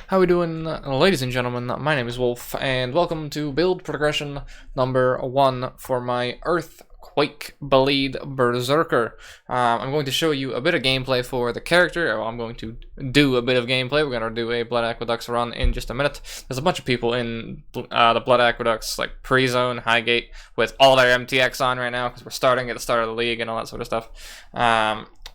How we doing, ladies and gentlemen? My name is Wolf, and welcome to build progression number 1 for my Earthquake Bleed Berserker. I'm going to show you a bit of gameplay for the character. Well, I'm going to do a bit of gameplay. We're going to do a Blood Aqueducts run in just a minute. There's a bunch of people in the Blood Aqueducts, like pre-zone, Highgate, with all their MTX on right now, because we're starting at the start of the league and all that sort of stuff.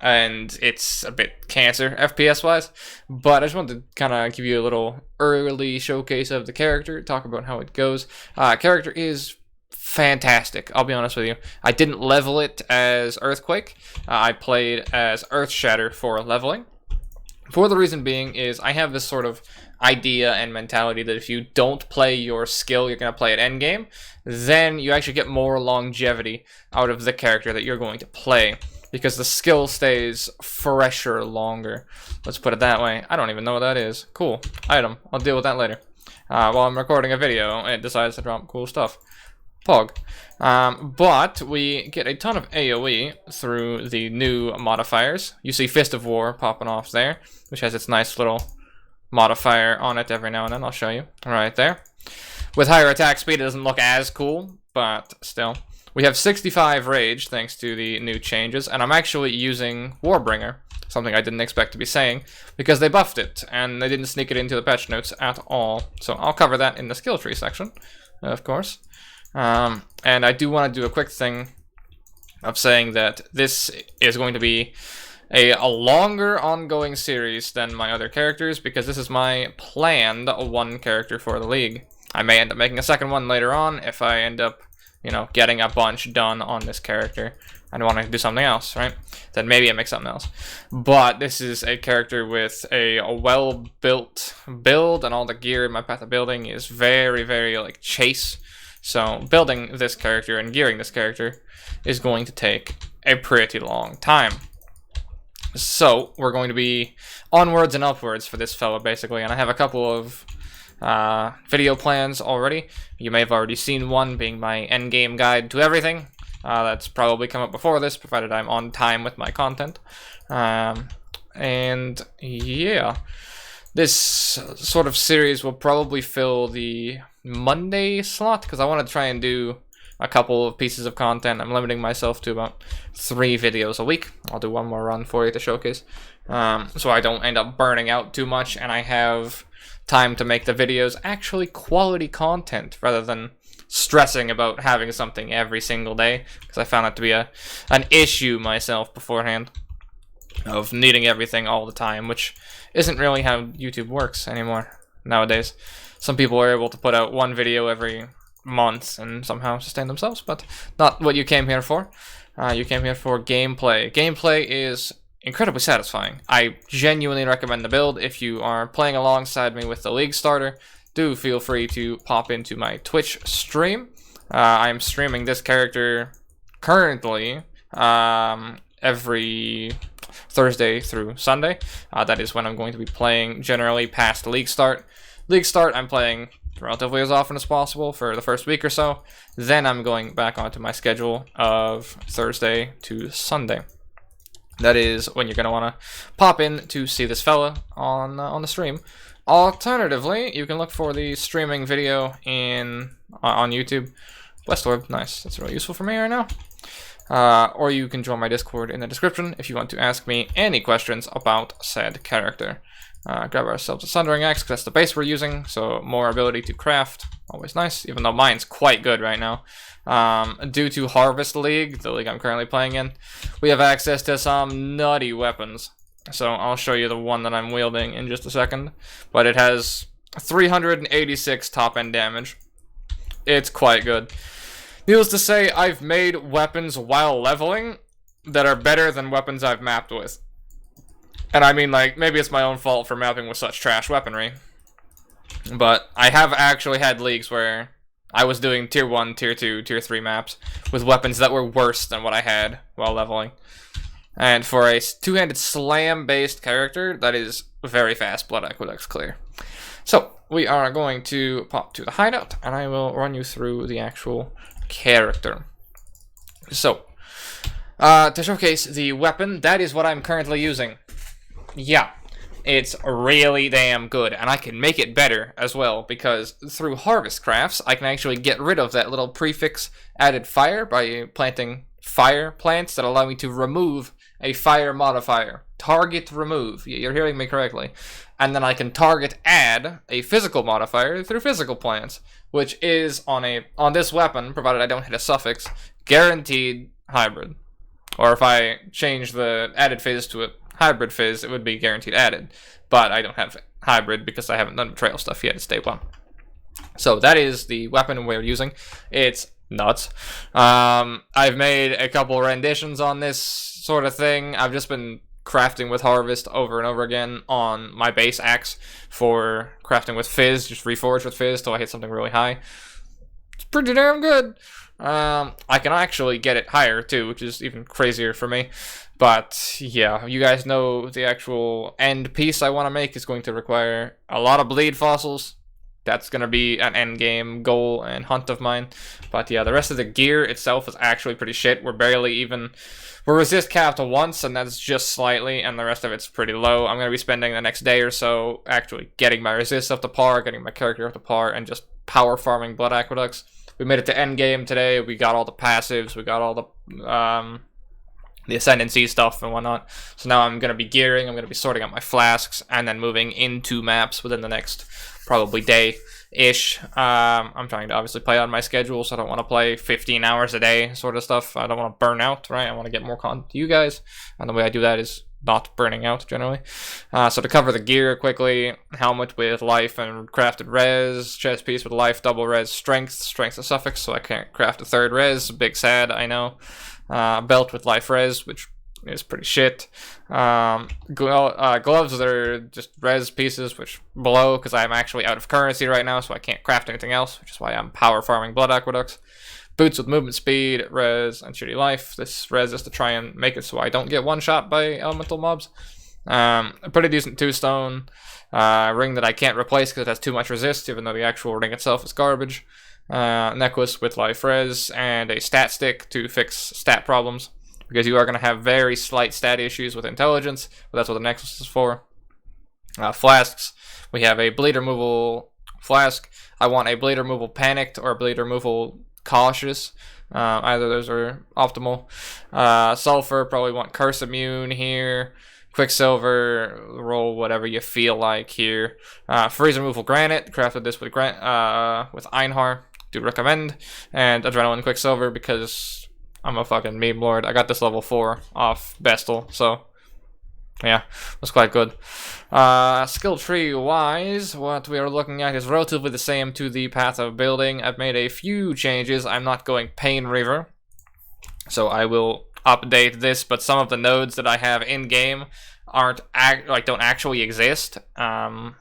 And it's a bit cancer FPS-wise, but I just wanted to kind of give you a little early showcase of the character, talk about how it goes. Character is fantastic, I'll be honest with you. I didn't level it as Earthquake. I played as Earthshatter for leveling. For the reason being is I have this sort of idea and mentality that if you don't play your skill, you're going to play at endgame, then you actually get more longevity out of the character that you're going to play, because the skill stays fresher longer. Let's put it that way. I don't even know what that is. Cool. Item. I'll deal with that later. While I'm recording a video, it decides to drop cool stuff. Pog. But we get a ton of AoE through the new modifiers. You see Fist of War popping off there, which has its nice little modifier on it every now and then. I'll show you. Right there. With higher attack speed, it doesn't look as cool, but still. We have 65 rage thanks to the new changes, and I'm actually using Warbringer, something I didn't expect to be saying, because they buffed it, and they didn't sneak it into the patch notes at all. So I'll cover that in the skill tree section, of course. And I do want to do a quick thing of saying that this is going to be a longer ongoing series than my other characters, because this is my planned one character for the league. I may end up making a second one later on if I end up, you know, getting a bunch done on this character and wanting to do something else, right? Then maybe I make something else. But this is a character with a well-built build, and all the gear in my path of building is very, very, like, chase. So building this character and gearing this character is going to take a pretty long time. So we're going to be onwards and upwards for this fella, basically, and I have a couple of video plans already. You may have already seen one, being my endgame guide to everything. That's probably come up before this, provided I'm on time with my content. And yeah, this sort of series will probably fill the Monday slot, because I want to try and do a couple of pieces of content. I'm limiting myself to about 3 videos a week. I'll do one more run for you to showcase, so I don't end up burning out too much, and I have time to make the videos actually quality content rather than stressing about having something every single day, because I found that to be an issue myself beforehand, of needing everything all the time, which isn't really how YouTube works anymore nowadays. Some people are able to put out one video every month and somehow sustain themselves, but not what you came here for. You came here for gameplay. Gameplay is incredibly satisfying. I genuinely recommend the build. If you are playing alongside me with the League Starter, do feel free to pop into my Twitch stream. I'm streaming this character currently every Thursday through Sunday. That is when I'm going to be playing generally past League Start. League Start, I'm playing relatively as often as possible for the first week or so. Then I'm going back onto my schedule of Thursday to Sunday. That is when you're going to want to pop in to see this fella on the stream. Alternatively, you can look for the streaming video on YouTube. Westorb, nice. That's really useful for me right now. Or you can join my Discord in the description if you want to ask me any questions about said character. Grab ourselves a Sundering Axe, because that's the base we're using, so more ability to craft. Always nice, even though mine's quite good right now. Due to Harvest League, the league I'm currently playing in, we have access to some nutty weapons. So I'll show you the one that I'm wielding in just a second. But it has 386 top-end damage. It's quite good. Needless to say, I've made weapons while leveling that are better than weapons I've mapped with. And I mean, like, maybe it's my own fault for mapping with such trash weaponry, but I have actually had leagues where I was doing tier 1, tier 2, tier 3 maps with weapons that were worse than what I had while leveling. And for a two-handed slam-based character, that is very fast Blood Aqueducts clear. So, we are going to pop to the hideout, and I will run you through the actual character. So, to showcase the weapon, that is what I'm currently using. Yeah, It's really damn good, and I can make it better as well, because through harvest crafts, I can actually get rid of that little prefix added fire by planting fire plants that allow me to remove a fire modifier. Target remove. You're hearing me correctly. And then I can target add a physical modifier through physical plants, which is on this weapon, provided I don't hit a suffix, guaranteed hybrid. Or if I change the added phase to a hybrid phase, it would be guaranteed added. But I don't have hybrid because I haven't done betrayal stuff yet. It's day 1. So that is the weapon we're using. It's nuts. I've made a couple renditions on this sort of thing. I've just been crafting with harvest over and over again on my base axe for crafting with fizz, just reforge with fizz till I hit something really high. It's pretty damn good. I can actually get it higher too, which is even crazier for me. But yeah, you guys know the actual end piece I want to make is going to require a lot of bleed fossils. That's going to be an end game goal and hunt of mine. But yeah, the rest of the gear itself is actually pretty shit. We're resist capped once, and that's just slightly, and the rest of it's pretty low. I'm going to be spending the next day or so actually getting my resist up to par, getting my character up to par, and just power farming blood aqueducts. We made it to end game today. We got all the passives. We got all the Ascendancy stuff and whatnot. So now I'm going to be gearing. I'm going to be sorting out my flasks and then moving into maps within the next probably day-ish. I'm trying to obviously play on my schedule, so I don't want to play 15 hours a day sort of stuff. I don't want to burn out, right? I want to get more content to you guys. And the way I do that is not burning out, generally. So to cover the gear quickly, helmet with life and crafted res, chest piece with life, double res, strength a suffix, so I can't craft a third res. Big sad, I know. Belt with life res, which is pretty shit. Gloves that are just res pieces, which below, because I'm actually out of currency right now, so I can't craft anything else, which is why I'm power farming blood aqueducts. Boots with movement speed, res, and shitty life. This res is to try and make it so I don't get one-shot by elemental mobs. A pretty decent 2-stone ring that I can't replace because it has too much resist, even though the actual ring itself is garbage. Necklace with life res, and a stat stick to fix stat problems, because you are going to have very slight stat issues with intelligence, but that's what the necklace is for. Flasks. We have a bleed removal flask. I want a bleed removal panicked or a bleed removal cautious. Either of those are optimal. Sulfur, probably want curse immune here. Quicksilver, roll whatever you feel like here. Freeze removal granite, crafted this with Einhar, do recommend. And adrenaline quicksilver, because I'm a fucking meme lord. I got this level 4 off Bestel, so yeah, that's quite good. Skill tree wise, what we are looking at is relatively the same to the path of building. I've made a few changes. I'm not going Pain Reaver, so I will update this, but some of the nodes that I have in game don't actually exist on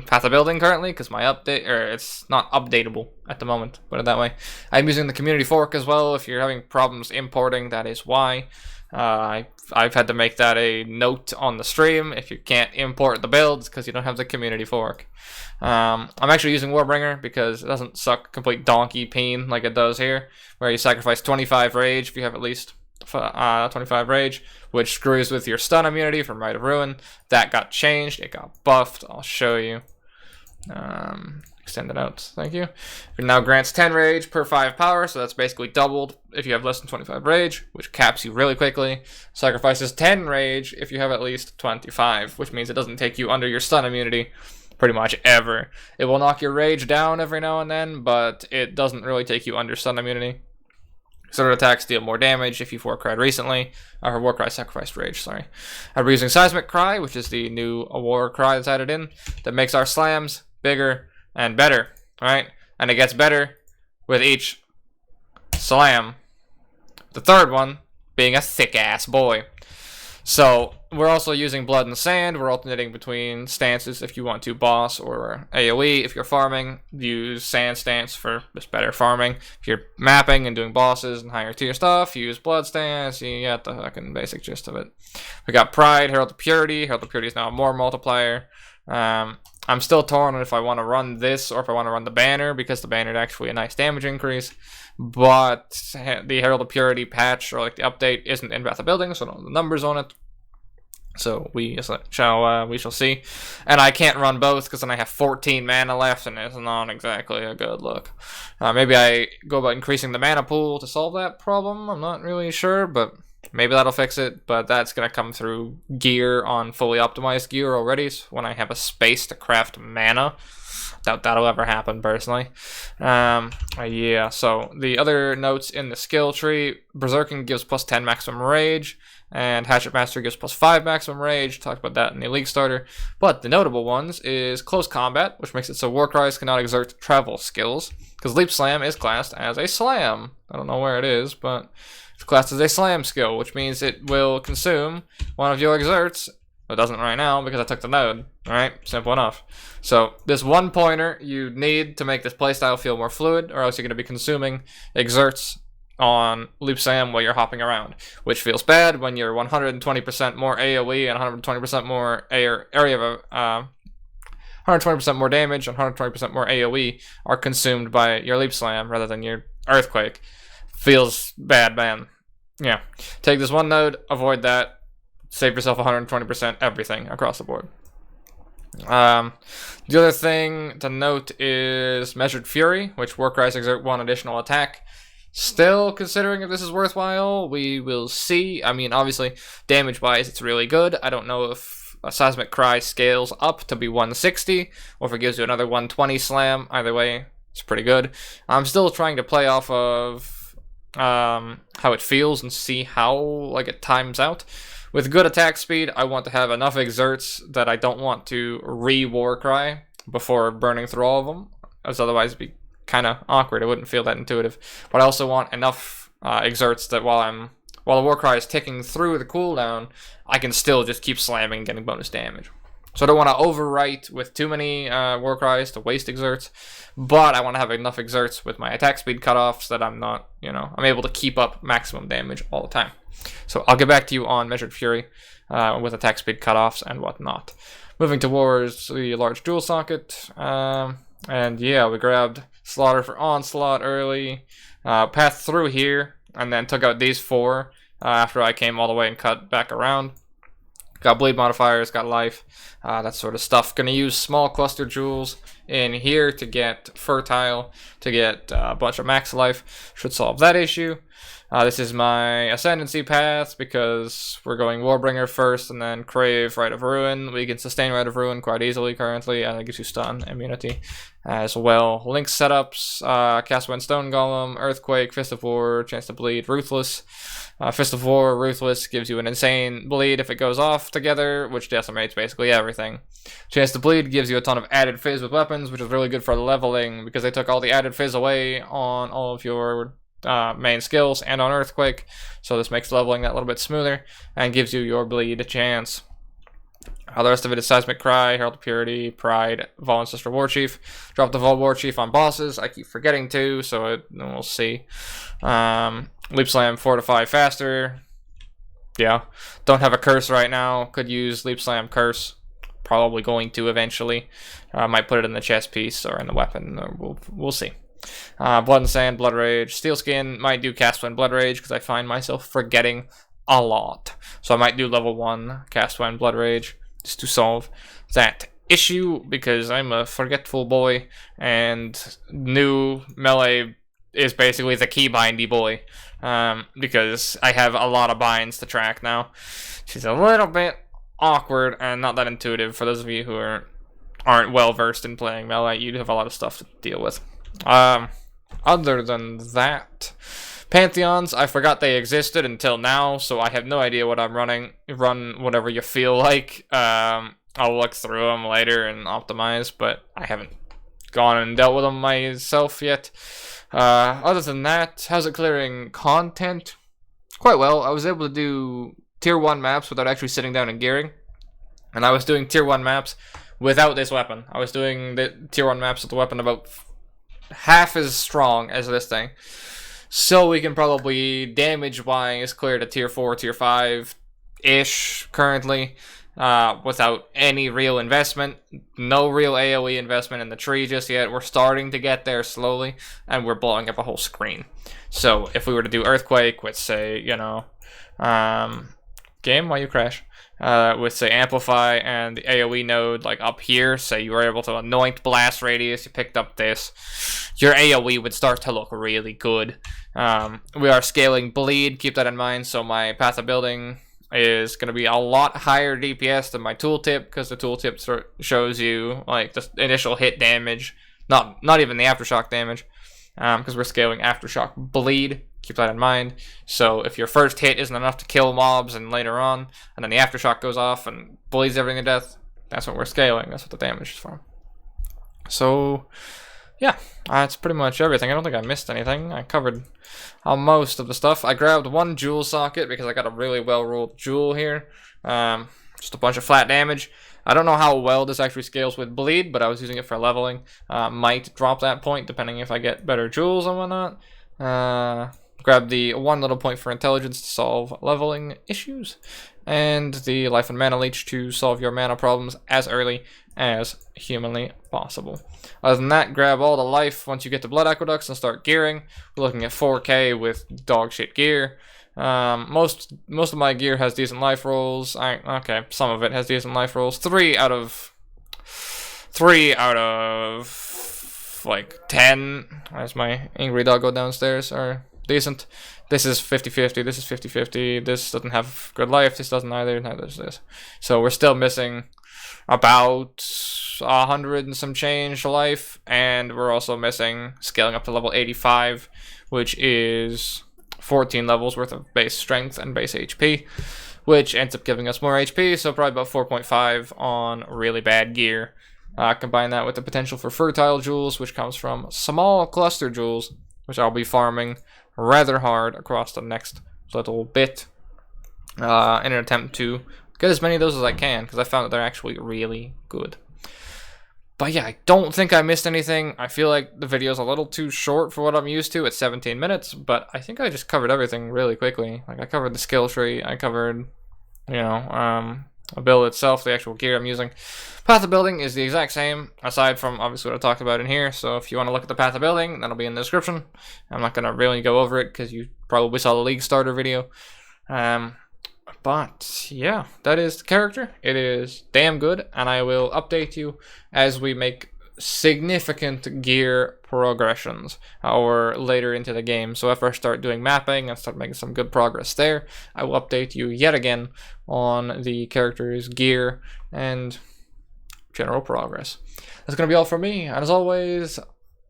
Path of Building currently, because my it's not updatable at the moment, put it that way. I'm using the community fork as well. If you're having problems importing, that is why. I've had to make that a note on the stream. If you can't import the builds because you don't have the community fork. I'm actually using Warbringer because it doesn't suck complete donkey peen like it does here, where you sacrifice 25 rage if you have at least 25 rage, which screws with your stun immunity from Rite of Ruin. That got changed. It got buffed. I'll show you. Extend it out. Thank you. It now grants 10 rage per 5 power, so that's basically doubled if you have less than 25 rage, which caps you really quickly. Sacrifices 10 rage if you have at least 25, which means it doesn't take you under your stun immunity pretty much ever. It will knock your rage down every now and then, but it doesn't really take you under stun immunity. Certain attacks deal more damage if you've Warcried recently. Or Warcry sacrificed rage, sorry. We're using Seismic Cry, which is the new Warcry that's added in, that makes our slams bigger and better, right? And it gets better with each slam. The third one being a thick-ass boy. So, we're also using Blood and Sand. We're alternating between stances if you want to boss or AoE. If you're farming, use Sand stance for just better farming. If you're mapping and doing bosses and higher tier stuff, use Blood stance. You get the fucking basic gist of it. We got Pride, Herald of Purity. Herald of Purity is now a more multiplier. I'm still torn on if I want to run this or if I want to run the banner, because the banner is actually a nice damage increase. But the Herald of Purity patch, or like the update, isn't in Path of Building, so I don't know the numbers on it. So we shall see. And I can't run both because then I have 14 mana left, and it's not exactly a good look. Maybe I go about increasing the mana pool to solve that problem. I'm not really sure, but maybe that'll fix it. But that's gonna come through gear on fully optimized gear already. So when I have a space to craft mana. Doubt that'll ever happen, personally. Yeah, so the other notes in the skill tree, Berserking gives plus 10 maximum rage, and Hatchet Master gives plus 5 maximum rage. Talked about that in the Elite Starter. But the notable ones is Close Combat, which makes it so Warcries cannot exert travel skills, because Leap Slam is classed as a slam. I don't know where it is, but it's classed as a slam skill, which means it will consume one of your exerts. It doesn't right now because I took the node. Alright, simple enough. So this one pointer you need to make this playstyle feel more fluid, or else you're going to be consuming exerts on Leap Sam while you're hopping around, which feels bad when you're 120% more AoE and 120% more area of 120% more damage and 120% more AoE are consumed by your Leap Slam rather than your Earthquake. Feels bad, man. Yeah. Take this one node, avoid that. Save yourself 120% everything across the board. The other thing to note is Measured Fury, which Warcries exert 1 additional attack. Still considering if this is worthwhile, we will see. I mean, obviously, damage-wise, it's really good. I don't know if a Seismic Cry scales up to be 160, or if it gives you another 120 slam. Either way, it's pretty good. I'm still trying to play off of how it feels and see how it times out. With good attack speed, I want to have enough exerts that I don't want to re-Warcry before burning through all of them, as otherwise it'd be kind of awkward. It wouldn't feel that intuitive. But I also want enough exerts that while the Warcry is ticking through the cooldown, I can still just keep slamming and getting bonus damage. So I don't want to overwrite with too many Warcries to waste exerts, but I want to have enough exerts with my attack speed cutoffs that I'm not, I'm able to keep up maximum damage all the time. So I'll get back to you on Measured Fury with attack speed cutoffs and whatnot. Moving towards the large dual socket, and yeah, we grabbed Slaughter for Onslaught early, passed through here, and then took out these 4 after I came all the way and cut back around. Got bleed modifiers, got life, that sort of stuff. Gonna use small cluster jewels in here to get fertile, to get a bunch of max life. Should solve that issue. This is my Ascendancy Path because we're going Warbringer first and then Crave Rite of Ruin. We can sustain Rite of Ruin quite easily currently, and it gives you stun immunity as well. Link setups, Cast Wind Stone Golem, Earthquake, Fist of War, Chance to Bleed, Ruthless. Fist of War, Ruthless gives you an insane bleed if it goes off together, which decimates basically everything. Chance to Bleed gives you a ton of added fizz with weapons, which is really good for leveling because they took all the added fizz away on all of your main skills and on Earthquake, so this makes leveling that little bit smoother and gives you your bleed chance. The rest of it is Seismic Cry, Herald of Purity, Pride, Vol Ancestral Warchief. Drop the Vol Warchief on bosses. I keep forgetting to, so we'll see. Leap Slam, Fortify faster. Yeah. Don't have a curse right now. Could use Leap Slam Curse. Probably going to eventually. Might put it in the chest piece or in the weapon. We'll see. Blood and Sand, Blood Rage, Steel Skin. Might do Cast Wind, Blood Rage because I find myself forgetting a lot. So I might do level 1 Cast Wind, Blood Rage just to solve that issue because I'm a forgetful boy and new melee is basically the keybindy boy because I have a lot of binds to track now. She's a little bit awkward and not that intuitive for those of you who aren't well versed in playing melee. You have a lot of stuff to deal with. Other than that, Pantheons, I forgot they existed until now, so I have no idea what I'm running. Run whatever you feel like. I'll look through them later and optimize, but I haven't gone and dealt with them myself yet. Other than that, how's it clearing content? Quite well. I was able to do tier 1 maps without actually sitting down and gearing, and I was doing tier 1 maps without this weapon. I was doing the tier 1 maps with the weapon about half as strong as this thing. So we can probably, damage-wise, clear to tier 4, tier 5-ish currently, without any real investment. No real AoE investment in the tree just yet. We're starting to get there slowly, and we're blowing up a whole screen. So if we were to do Earthquake with, say, game, why you crash? with say Amplify and the AoE node like up here, say you were able to anoint blast radius, you picked up this, your AoE would start to look really good. We are scaling bleed, keep that in mind, so my Path of Building is going to be a lot higher DPS than my tooltip, because the tooltip shows you like the initial hit damage, not even the aftershock damage, because we're scaling aftershock bleed. Keep that in mind. So if your first hit isn't enough to kill mobs and later on, and then the aftershock goes off and bleeds everything to death, that's what we're scaling. That's what the damage is from. So yeah, that's pretty much everything. I don't think I missed anything. I covered most of the stuff. I grabbed one jewel socket because I got a really well-rolled jewel here. Just a bunch of flat damage. I don't know how well this actually scales with bleed, but I was using it for leveling. Might drop that point depending if I get better jewels and whatnot. Grab the one little point for intelligence to solve leveling issues, and the life and mana leech to solve your mana problems as early as humanly possible. Other than that, grab all the life once you get to blood aqueducts and start gearing. We're looking at 4K with dog shit gear. Most of my gear has decent life rolls. Okay, some of it has decent life rolls. 3 out of like 10. As my angry doggo downstairs are decent. This is 50-50, this is 50-50, this doesn't have good life, this doesn't either, neither does this. So we're still missing about 100 and some change life, and we're also missing scaling up to level 85, which is 14 levels worth of base strength and base HP, which ends up giving us more HP, so probably about 4.5 on really bad gear. Combine that with the potential for fertile jewels, which comes from small cluster jewels, which I'll be farming rather hard across the next little bit in an attempt to get as many of those as I can, because I found that they're actually really good. But yeah, I don't think I missed anything. I feel like the video's a little too short for what I'm used to. It's 17 minutes, but I think I just covered everything really quickly. Like, I covered the skill tree, I covered, you know, a build itself, the actual gear I'm using. Path of Building is the exact same, aside from obviously what I talked about in here. So if you want to look at the Path of Building, that'll be in the description. I'm not going to really go over it because you probably saw the League Starter video. But yeah, that is the character. It is damn good, and I will update you as we make significant gear progressions or later into the game. So if I start doing mapping and start making some good progress there, I will update you yet again on the character's gear and general progress. That's going to be all from me, and as always,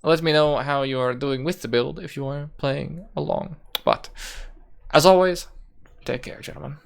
let me know how you are doing with the build if you are playing along. But as always, take care, gentlemen.